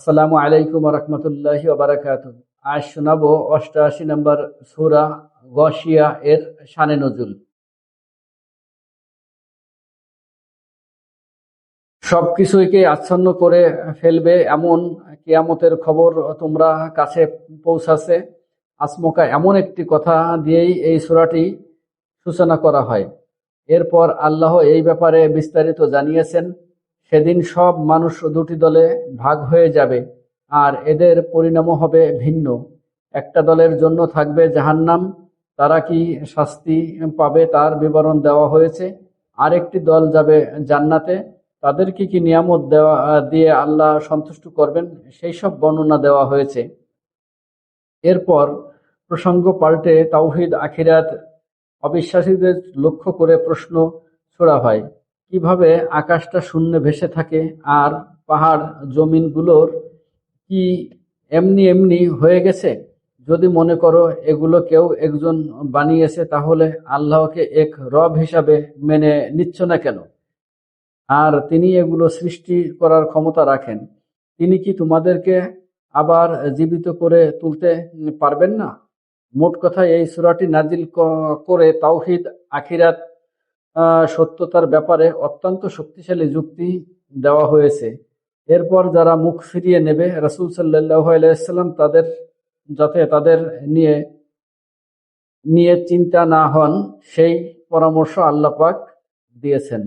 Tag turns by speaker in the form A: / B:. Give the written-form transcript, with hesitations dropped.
A: আসসালামু আলাইকুম রহমতুল্লাহি ওবারাকাতুহু। আজ শোনাবো ৮৮ নম্বর সূরা গশিয়া এর শানে নজুল। সবকিছুকে আচ্ছন্ন করে ফেলবে এমন কিয়ামতের খবর তোমরা কাছে পৌঁছাছে। আচমকা এমন একটি কথা দিয়েই এই সূরাটি সূচনা করা হয়। এরপর আল্লাহ এই ব্যাপারে বিস্তারিত জানিয়েছেন। সেদিন সব মানুষ দুটি দলে ভাগ হয়ে যাবে, আর এদের পরিণামও হবে ভিন্ন। একটা দলের জন্য থাকবে জাহান্নাম, তারা কি শাস্তি পাবে তার বিবরণ দেওয়া হয়েছে। আরেকটি দল যাবে জান্নাতে, তাদের কি কি নিয়ামত দিয়ে আল্লাহ সন্তুষ্ট করবেন সেই সব বর্ণনা দেওয়া হয়েছে। এরপর প্রসঙ্গ পাল্টে তাওহীদ আখিরাত অবিশ্বাসীদের লক্ষ্য করে প্রশ্ন ছোড়া হয়, কিভাবে আকাশটা শূন্যে ভেসে থাকে আর পাহাড় জমিনগুলোর কি এমনি এমনি হয়ে গেছে? যদি মনে করো এগুলো কেউ একজন বানিয়েছে, তাহলে আল্লাহকে এক রব হিসাবে মেনে নিচ্ছ না কেন? আর তিনি এগুলো সৃষ্টি করার ক্ষমতা রাখেন। তিনি কি তোমাদেরকে আবার জীবিত করে তুলতে পারবেন না? মোট কথা, এই সূরাটি নাজিল করে তাওহীদ আখিরাত সত্যতার ব্যাপারে অত্যন্ত শক্তিশালী যুক্তি দেওয়া হয়েছে। এরপর যারা মুখ ফিরিয়ে নেবে, রাসূল সাল্লাল্লাহু আলাইহি ওয়াসাল্লাম তাদের যাতে তাদের নিয়ে নিয়ে চিন্তা না হন সেই পরামর্শ আল্লাহ পাক দিয়েছেন।